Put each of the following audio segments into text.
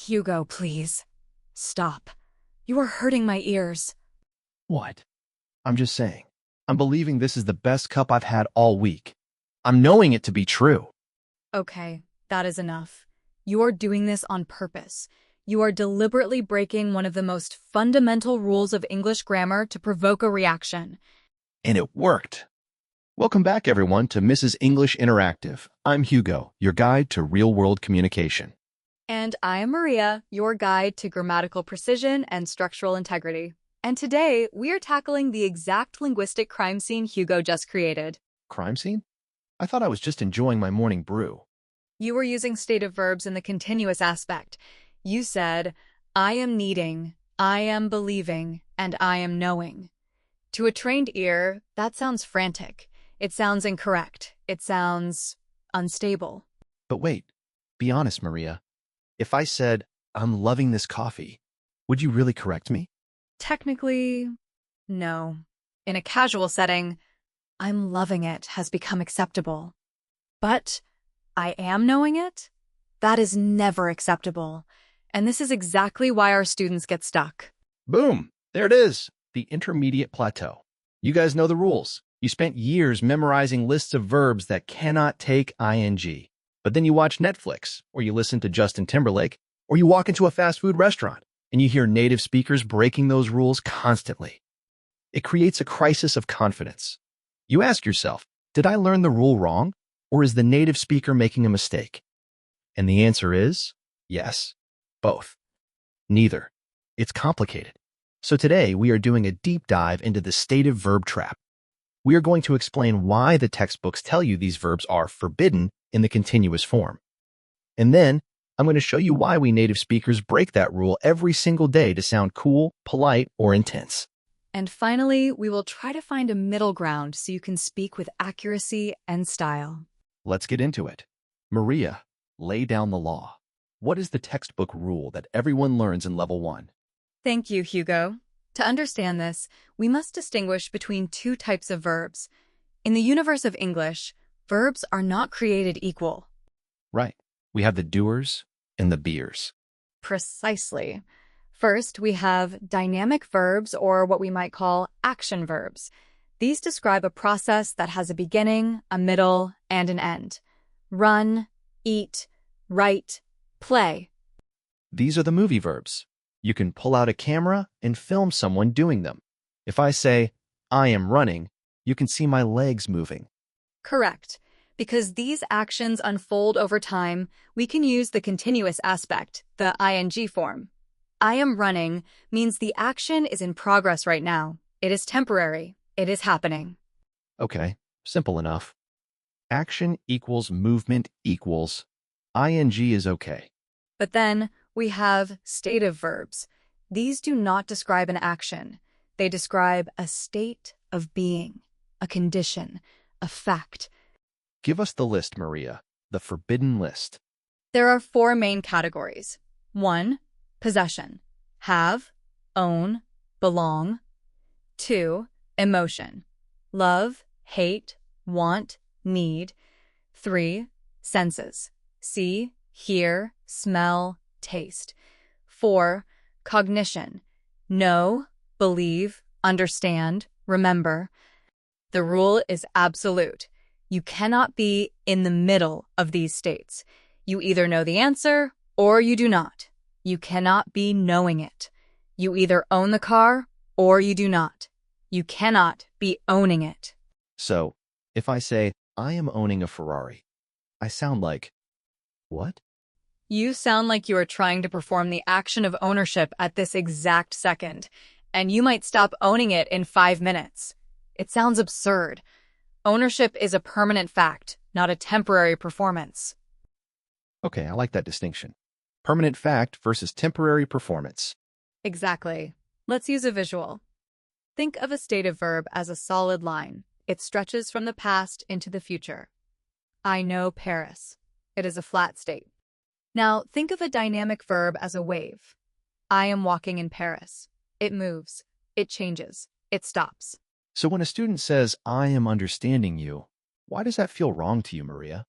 Hugo, please. Stop. You are hurting my ears. What? I'm just saying. I'm believing this is the best cup I've had all week. I'm knowing it to be true. Okay, that is enough. You are doing this on purpose. You are deliberately breaking one of the most fundamental rules of English grammar to provoke a reaction. And it worked. Welcome back, everyone, to Mrs. English Interactive. I'm Hugo, your guide to real-world communication. And I am Maria, your guide to grammatical precision and structural integrity. And today, we are tackling the exact linguistic crime scene Hugo just created. Crime scene? I thought I was just enjoying my morning brew. You were using stative verbs in the continuous aspect. You said, I am needing, I am believing, and I am knowing. To a trained ear, that sounds frantic. It sounds incorrect. It sounds unstable. But wait, be honest, Maria. If I said, I'm loving this coffee, would you really correct me? Technically, no. In a casual setting, I'm loving it has become acceptable. But I am knowing it? That is never acceptable. And this is exactly why our students get stuck. Boom! There it is, the intermediate plateau. You guys know the rules. You spent years memorizing lists of verbs that cannot take ing. But then you watch Netflix, or you listen to Justin Timberlake, or you walk into a fast food restaurant, and you hear native speakers breaking those rules constantly. It creates a crisis of confidence. You ask yourself, did I learn the rule wrong, or is the native speaker making a mistake? And the answer is yes, both. Neither. It's complicated. So today we are doing a deep dive into the stative verb trap. We are going to explain why the textbooks tell you these verbs are forbidden in the continuous form. And then I'm going to show you why we native speakers break that rule every single day to sound cool, polite, or intense. And finally, we will try to find a middle ground so you can speak with accuracy and style. Let's get into it. Maria, lay down the law. What is the textbook rule that everyone learns in level 1? Thank you, Hugo. To understand this, we must distinguish between two types of verbs. In the universe of English, verbs are not created equal. Right. We have the doers and the beers. Precisely. First, we have dynamic verbs, or what we might call action verbs. These describe a process that has a beginning, a middle, and an end. Run, eat, write, play. These are the movie verbs. You can pull out a camera and film someone doing them. If I say, I am running, you can see my legs moving. Correct. Because these actions unfold over time, we can use the continuous aspect, the ing form. I am running means the action is in progress right now. It is temporary. It is happening. Okay, simple enough. Action equals movement equals ing is okay. But then we have stative verbs. These do not describe an action. They describe a state of being, a condition, a fact. Give us the list, Maria, the forbidden list. There are 4 main categories. 1. Possession. Have, own, belong. 2. Emotion. Love, hate, want, need. 3. Senses. See, hear, smell, taste. 4. Cognition. Know, believe, understand, remember. The rule is absolute. You cannot be in the middle of these states. You either know the answer or you do not. You cannot be knowing it. You either own the car or you do not. You cannot be owning it. So, if I say, I am owning a Ferrari, I sound like, what? You sound like you are trying to perform the action of ownership at this exact second, and you might stop owning it in 5 minutes. It sounds absurd. Ownership is a permanent fact, not a temporary performance. Okay, I like that distinction. Permanent fact versus temporary performance. Exactly. Let's use a visual. Think of a stative verb as a solid line. It stretches from the past into the future. I know Paris. It is a flat state. Now, think of a dynamic verb as a wave. I am walking in Paris. It moves. It changes. It stops. So when a student says, I am understanding you, why does that feel wrong to you, Maria?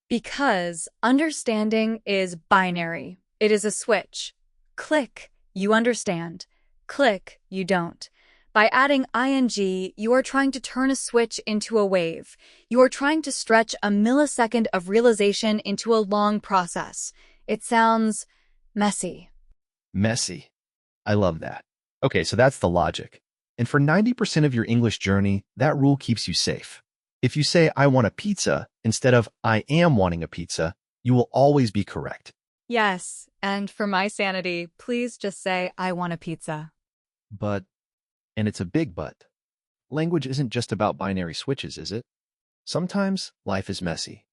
Because understanding is binary. It is a switch. Click, you understand. Click, you don't. By adding ing, you are trying to turn a switch into a wave. You are trying to stretch a millisecond of realization into a long process. It sounds messy. Messy. I love that. Okay, so that's the logic. And for 90% of your English journey, that rule keeps you safe. If you say, I want a pizza, instead of I am wanting a pizza, you will always be correct. Yes, and for my sanity, please just say, I want a pizza. But, and it's a big but, language isn't just about binary switches, is it? Sometimes life is messy.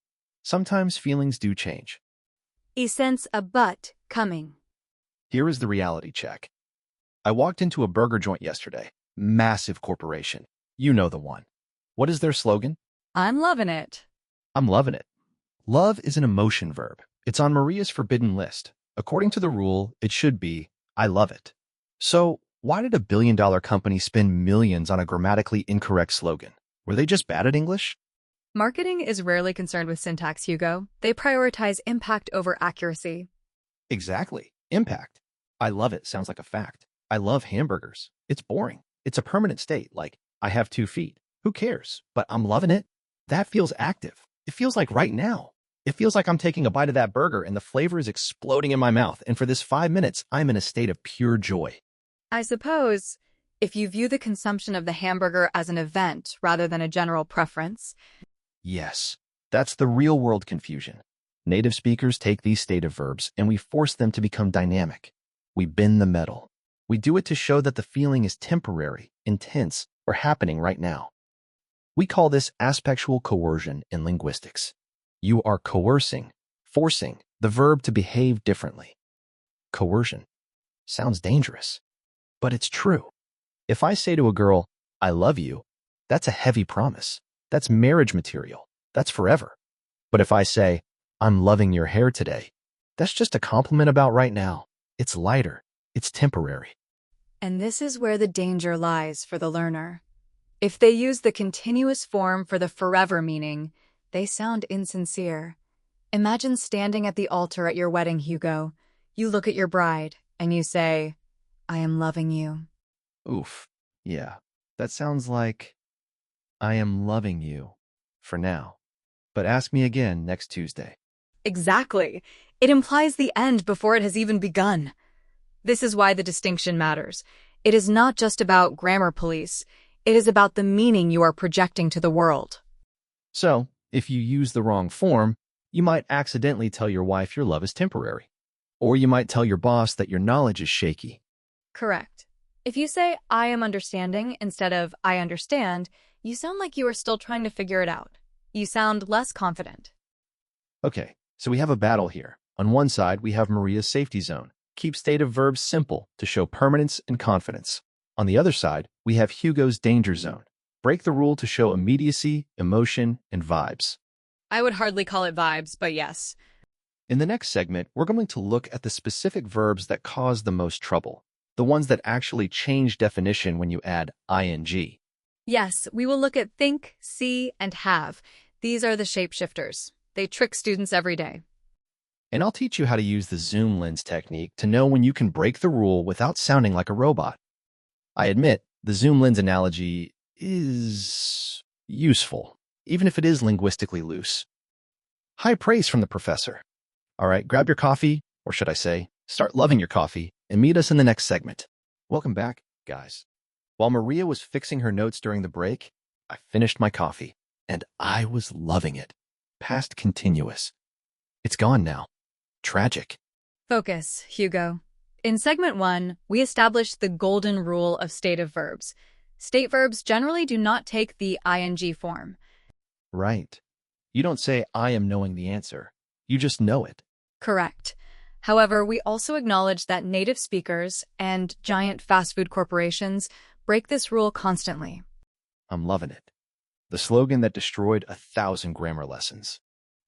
Sometimes feelings do change. I sense a but coming. Here is the reality check. I walked into a burger joint yesterday. Massive corporation. You know the one. What is their slogan? I'm loving it. I'm loving it. Love is an emotion verb. It's on Maria's forbidden list. According to the rule, it should be, I love it. So, why did a billion-dollar company spend millions on a grammatically incorrect slogan? Were they just bad at English? Marketing is rarely concerned with syntax, Hugo. They prioritize impact over accuracy. Exactly. Impact. I love it sounds like a fact. I love hamburgers. It's boring. It's a permanent state, like, I have 2 feet. Who cares? But I'm loving it. That feels active. It feels like right now. It feels like I'm taking a bite of that burger and the flavor is exploding in my mouth. And for this 5 minutes, I'm in a state of pure joy. I suppose, if you view the consumption of the hamburger as an event rather than a general preference. Yes, that's the real-world confusion. Native speakers take these stative verbs and we force them to become dynamic. We bend the metal. We do it to show that the feeling is temporary, intense, or happening right now. We call this aspectual coercion in linguistics. You are coercing, forcing the verb to behave differently. Coercion sounds dangerous, but it's true. If I say to a girl, I love you, that's a heavy promise. That's marriage material. That's forever. But if I say, I'm loving your hair today, that's just a compliment about right now. It's lighter. It's temporary. And this is where the danger lies for the learner. If they use the continuous form for the forever meaning, they sound insincere. Imagine standing at the altar at your wedding, Hugo. You look at your bride and you say, I am loving you. Oof. Yeah, that sounds like I am loving you for now. But ask me again next Tuesday. Exactly. It implies the end before it has even begun. This is why the distinction matters. It is not just about grammar police. It is about the meaning you are projecting to the world. So, if you use the wrong form, you might accidentally tell your wife your love is temporary. Or you might tell your boss that your knowledge is shaky. Correct. If you say, I am understanding instead of I understand, you sound like you are still trying to figure it out. You sound less confident. Okay, so we have a battle here. On one side, we have Maria's safety zone. Keep stative verbs simple to show permanence and confidence. On the other side, we have Hugo's danger zone. Break the rule to show immediacy, emotion, and vibes. I would hardly call it vibes, but yes. In the next segment, we're going to look at the specific verbs that cause the most trouble, the ones that actually change definition when you add ing. Yes, we will look at think, see, and have. These are the shapeshifters. They trick students every day. And I'll teach you how to use the zoom lens technique to know when you can break the rule without sounding like a robot. I admit, the zoom lens analogy is useful, even if it is linguistically loose. High praise from the professor. All right, grab your coffee, or should I say, start loving your coffee, and meet us in the next segment. Welcome back, guys. While Maria was fixing her notes during the break, I finished my coffee, and I was loving it. Past continuous. It's gone now. Tragic. Focus, Hugo. In segment 1, we established the golden rule of stative verbs. State verbs generally do not take the ing form. Right. You don't say, I am knowing the answer. You just know it. Correct. However, we also acknowledge that native speakers and giant fast food corporations break this rule constantly. I'm loving it. The slogan that destroyed 1,000 grammar lessons.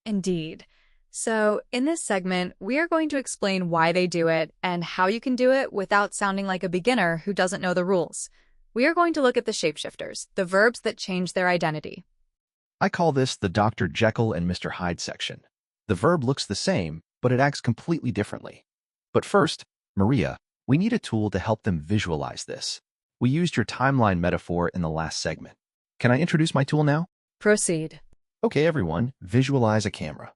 Indeed. So, in this segment, we are going to explain why they do it and how you can do it without sounding like a beginner who doesn't know the rules. We are going to look at the shapeshifters, the verbs that change their identity. I call this the Dr. Jekyll and Mr. Hyde section. The verb looks the same, but it acts completely differently. But first, Maria, we need a tool to help them visualize this. We used your timeline metaphor in the last segment. Can I introduce my tool now? Proceed. Okay, everyone, visualize a camera.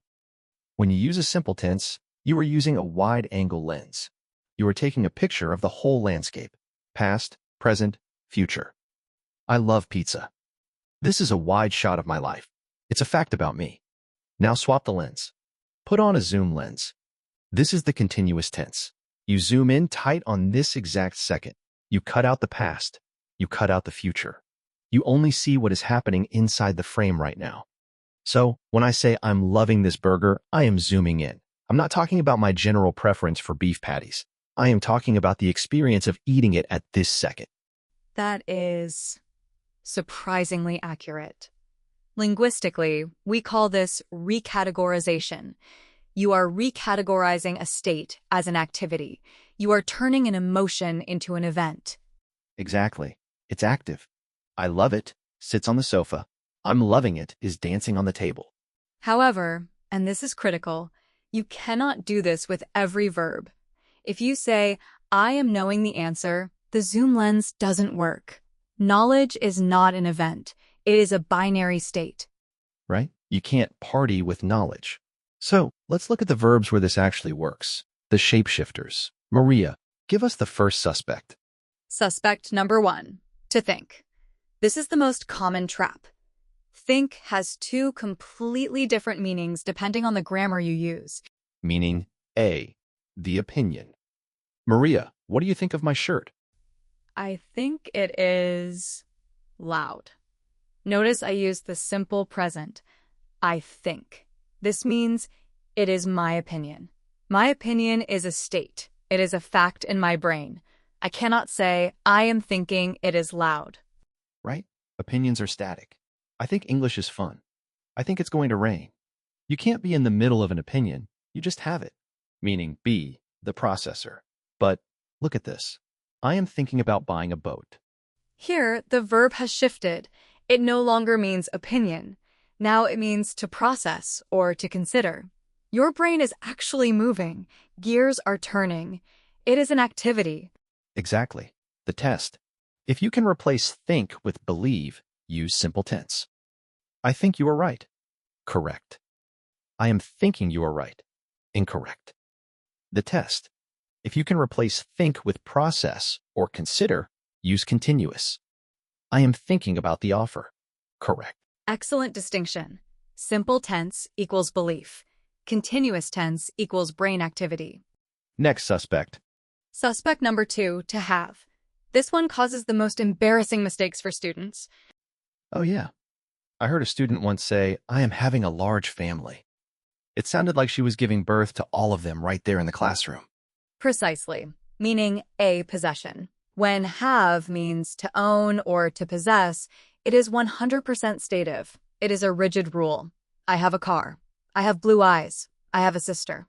When you use a simple tense, you are using a wide-angle lens. You are taking a picture of the whole landscape, past, present, future. I love pizza. This is a wide shot of my life. It's a fact about me. Now swap the lens. Put on a zoom lens. This is the continuous tense. You zoom in tight on this exact second. You cut out the past. You cut out the future. You only see what is happening inside the frame right now. So when I say I'm loving this burger, I am zooming in. I'm not talking about my general preference for beef patties. I am talking about the experience of eating it at this second. That is surprisingly accurate. Linguistically, we call this recategorization. You are recategorizing a state as an activity. You are turning an emotion into an event. Exactly. It's active. I love it sits on the sofa. I'm loving it is dancing on the table. However, and this is critical, you cannot do this with every verb. If you say, I am knowing the answer, the zoom lens doesn't work. Knowledge is not an event. It is a binary state. Right? You can't party with knowledge. So let's look at the verbs where this actually works. The shapeshifters. Maria, give us the first suspect. Suspect number 1, to think. This is the most common trap. Think has two completely different meanings depending on the grammar you use. Meaning A, the opinion. Maria, what do you think of my shirt? I think it is loud. Notice I use the simple present. I think. This means it is my opinion. My opinion is a state. It is a fact in my brain. I cannot say, I am thinking it is loud. Right? Opinions are static. I think English is fun. I think it's going to rain. You can't be in the middle of an opinion. You just have it. Meaning B, the processor. But look at this. I am thinking about buying a boat. Here, the verb has shifted. It no longer means opinion. Now it means to process or to consider. Your brain is actually moving. Gears are turning. It is an activity. Exactly. The test. If you can replace think with believe, use simple tense. I think you are right. Correct. I am thinking you are right. Incorrect. The test. If you can replace think with process or consider, use continuous. I am thinking about the offer. Correct. Excellent distinction. Simple tense equals belief. Continuous tense equals brain activity. Next suspect. Suspect number 2, to have. This one causes the most embarrassing mistakes for students. Oh yeah. I heard a student once say, I am having a large family. It sounded like she was giving birth to all of them right there in the classroom. Precisely, meaning a possession. When have means to own or to possess, it is 100% stative. It is a rigid rule. I have a car. I have blue eyes. I have a sister.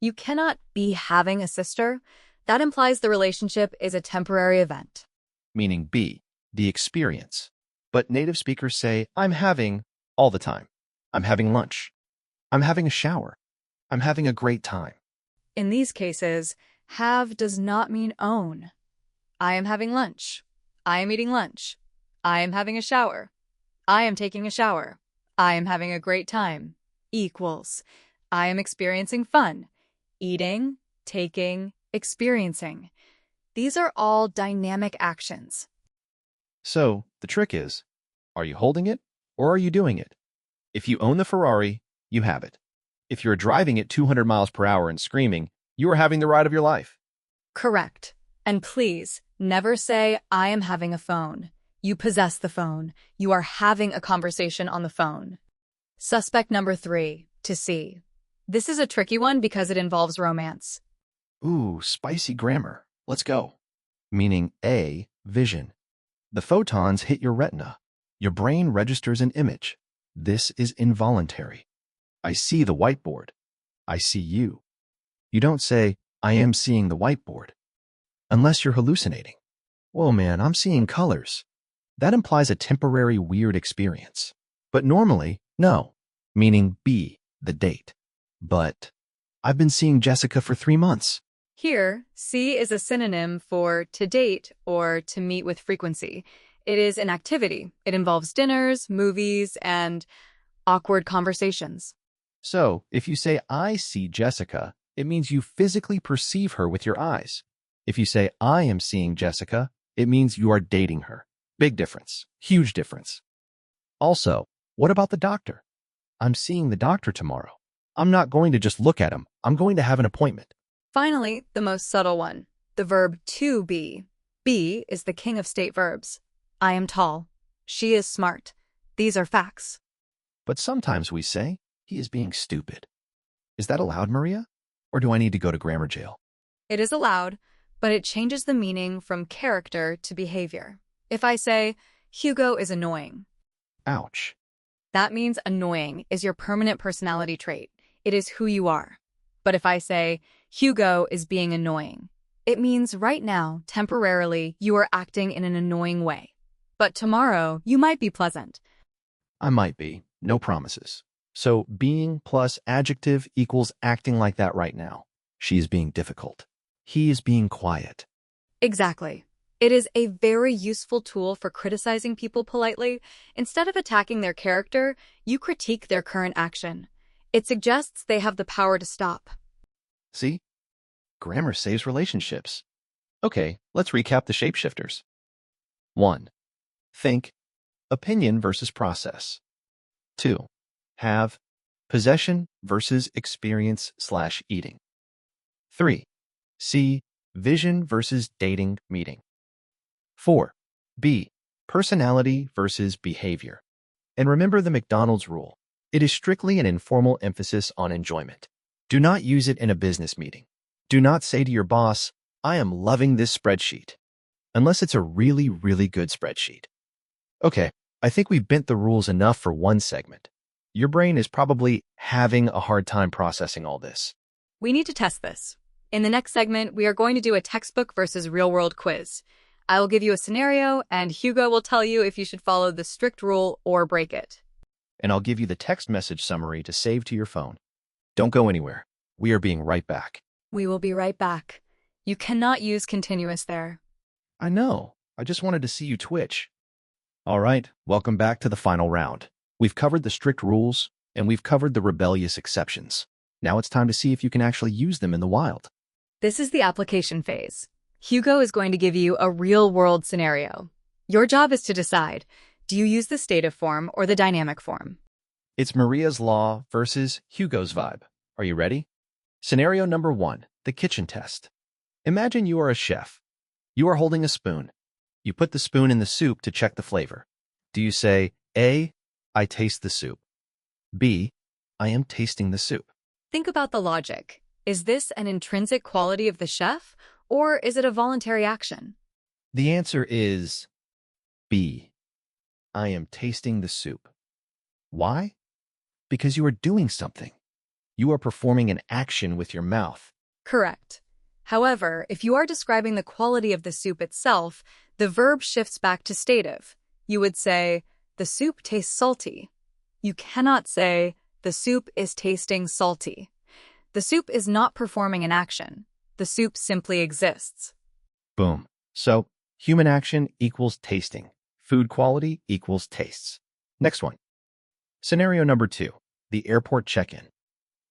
You cannot be having a sister. That implies the relationship is a temporary event. Meaning B, the experience. But native speakers say, I'm having all the time. I'm having lunch. I'm having a shower. I'm having a great time. In these cases, have does not mean own. I am having lunch. I am eating lunch. I am having a shower. I am taking a shower. I am having a great time. Equals. I am experiencing fun. Eating, taking, experiencing. These are all dynamic actions. So the trick is, are you holding it or are you doing it? If you own the Ferrari, you have it. If you're driving at 200 miles per hour and screaming, you are having the ride of your life. Correct. And please, never say, I am having a phone. You possess the phone. You are having a conversation on the phone. Suspect number 3, to see. This is a tricky one because it involves romance. Ooh, spicy grammar. Let's go. Meaning A, vision. The photons hit your retina. Your brain registers an image. This is involuntary. I see the whiteboard. I see you. You don't say, I am seeing the whiteboard. Unless you're hallucinating. Whoa, man, I'm seeing colors. That implies a temporary weird experience. But normally, no. Meaning B, the date. But I've been seeing Jessica for 3 months. Here, see is a synonym for to date or to meet with frequency. It is an activity. It involves dinners, movies, and awkward conversations. So, if you say, I see Jessica, it means you physically perceive her with your eyes. If you say, I am seeing Jessica, it means you are dating her. Big difference. Huge difference. Also, what about the doctor? I'm seeing the doctor tomorrow. I'm not going to just look at him. I'm going to have an appointment. Finally, the most subtle one, the verb to be. Be is the king of state verbs. I am tall. She is smart. These are facts. But sometimes we say, he is being stupid. Is that allowed, Maria? Or do I need to go to grammar jail? It is allowed, but it changes the meaning from character to behavior. If I say, Hugo is annoying, Ouch. that means annoying is your permanent personality trait. It is who you are. But if I say, Hugo is being annoying, it means right now, temporarily, you are acting in an annoying way. But tomorrow, you might be pleasant. I might be. No promises. So being plus adjective equals acting like that right now. She is being difficult. He is being quiet. Exactly. It is a very useful tool for criticizing people politely. Instead of attacking their character, you critique their current action. It suggests they have the power to stop. See? Grammar saves relationships. Okay, let's recap the shapeshifters. 1. Think, opinion versus process. 2. Have, possession versus experience/eating. 3. See, vision versus dating meeting. 4. Be, personality versus behavior. And remember the McDonald's rule. It is strictly an informal emphasis on enjoyment. Do not use it in a business meeting. Do not say to your boss, I am loving this spreadsheet, unless it's a really, really good spreadsheet. Okay, I think we bent the rules enough for one segment. Your brain is probably having a hard time processing all this. We need to test this. In the next segment, we are going to do a textbook versus real-world quiz. I will give you a scenario, and Hugo will tell you if you should follow the strict rule or break it. And I'll give you the text message summary to save to your phone. Don't go anywhere. We are being right back. We will be right back. You cannot use continuous there. I know. I just wanted to see you twitch. All right, welcome back to the final round. We've covered the strict rules, and we've covered the rebellious exceptions. Now it's time to see if you can actually use them in the wild. This is the application phase. Hugo is going to give you a real-world scenario. Your job is to decide, do you use the stative form or the dynamic form? It's Maria's law versus Hugo's vibe. Are you ready? Scenario number 1, the kitchen test. Imagine you are a chef. You are holding a spoon. You put the spoon in the soup to check the flavor. Do you say, A, I taste the soup. B, I am tasting the soup. Think about the logic. Is this an intrinsic quality of the chef, or is it a voluntary action? The answer is B, I am tasting the soup. Why? Because you are doing something. You are performing an action with your mouth. Correct. However, if you are describing the quality of the soup itself, the verb shifts back to stative. You would say, the soup tastes salty. You cannot say, the soup is tasting salty. The soup is not performing an action. The soup simply exists. Boom. So, human action equals tasting. Food quality equals tastes. Next one. Scenario number 2, the airport check-in.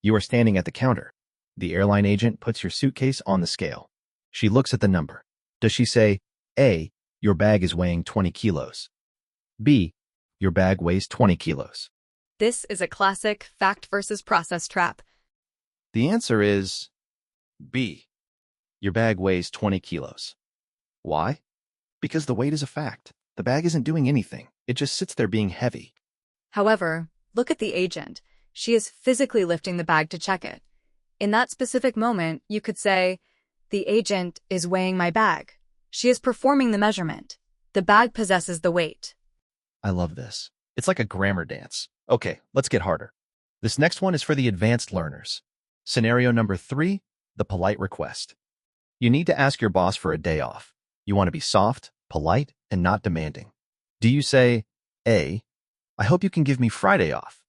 You are standing at the counter. The airline agent puts your suitcase on the scale. She looks at the number. Does she say, A, your bag is weighing 20 kilos. B, your bag weighs 20 kilos. This is a classic fact versus process trap. The answer is B, your bag weighs 20 kilos. Why? Because the weight is a fact. The bag isn't doing anything. It just sits there being heavy. However, look at the agent. She is physically lifting the bag to check it. In that specific moment, you could say, the agent is weighing my bag. She is performing the measurement. The bag possesses the weight. I love this. It's like a grammar dance. Okay, let's get harder. This next one is for the advanced learners. Scenario number 3, the polite request. You need to ask your boss for a day off. You want to be soft, polite, and not demanding. Do you say, A, I hope you can give me Friday off?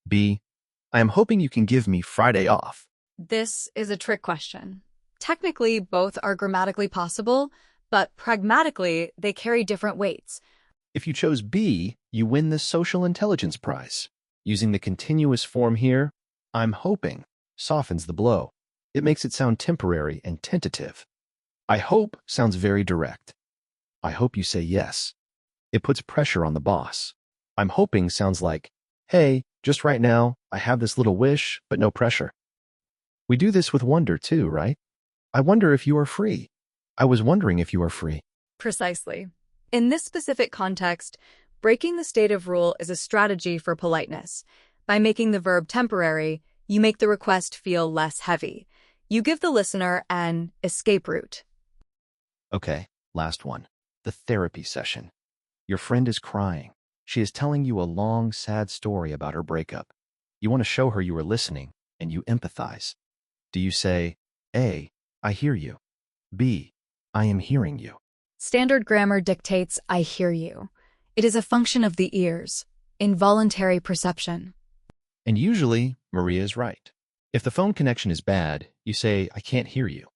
B, I am hoping you can give me Friday off. This is a trick question. Technically, both are grammatically possible, but pragmatically, they carry different weights. If you chose B, you win the Social Intelligence Prize. Using the continuous form here, I'm hoping, softens the blow. It makes it sound temporary and tentative. I hope sounds very direct. I hope you say yes. It puts pressure on the boss. I'm hoping sounds like, hey, just right now, I have this little wish, but no pressure. We do this with wonder too, right? I wonder if you are free. I was wondering if you are free. Precisely. In this specific context, breaking the stative rule is a strategy for politeness. By making the verb temporary, you make the request feel less heavy. You give the listener an escape route. Okay, last one. The therapy session. Your friend is crying. She is telling you a long, sad story about her breakup. You want to show her you are listening, and you empathize. Do you say, A, I hear you. B, I am hearing you. Standard grammar dictates I hear you. It is a function of the ears, involuntary perception. And usually, Maria is right. If the phone connection is bad, you say, I can't hear you.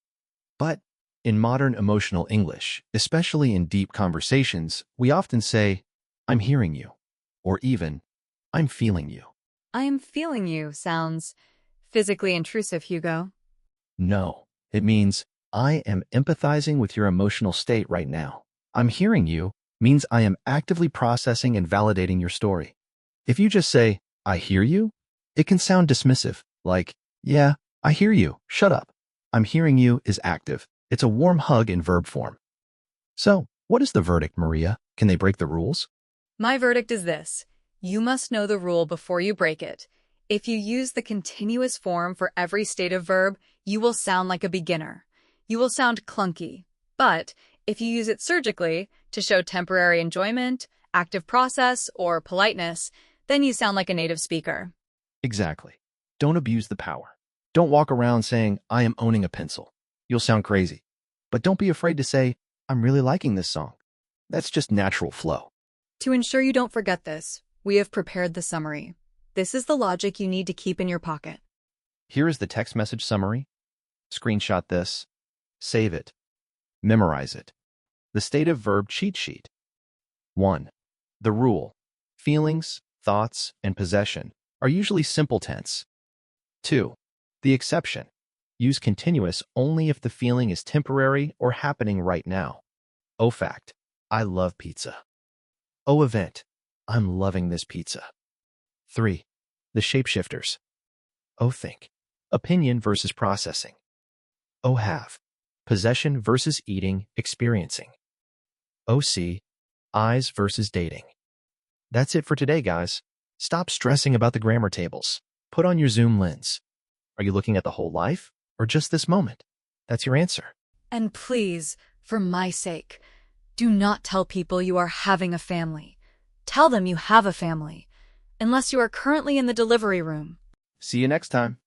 But in modern emotional English, especially in deep conversations, we often say, I'm hearing you, or even, I'm feeling you. I am feeling you sounds physically intrusive, Hugo. No, it means, I am empathizing with your emotional state right now. I'm hearing you means I am actively processing and validating your story. If you just say, I hear you, it can sound dismissive, like, yeah, I hear you, shut up. I'm hearing you is active. It's a warm hug in verb form. So, what is the verdict, Maria? Can they break the rules? My verdict is this. You must know the rule before you break it. If you use the continuous form for every stative verb, you will sound like a beginner. You will sound clunky. But if you use it surgically to show temporary enjoyment, active process, or politeness, then you sound like a native speaker. Exactly. Don't abuse the power. Don't walk around saying, I am owning a pencil. You'll sound crazy. But don't be afraid to say, I'm really liking this song. That's just natural flow. To ensure you don't forget this, we have prepared the summary. This is the logic you need to keep in your pocket. Here is the text message summary. Screenshot this. Save it. Memorize it. The stative verb cheat sheet. 1. The rule. Feelings, thoughts, and possession are usually simple tense. 2. The exception. Use continuous only if the feeling is temporary or happening right now. O fact. I love pizza. O event. I'm loving this pizza. 3. The shapeshifters. O think. Opinion versus processing. O have. Possession versus eating, experiencing. O see. Eyes versus dating. That's it for today, guys. Stop stressing about the grammar tables. Put on your zoom lens. Are you looking at the whole life or just this moment? That's your answer. And please, for my sake, do not tell people you are having a family. Tell them you have a family, unless you are currently in the delivery room. See you next time.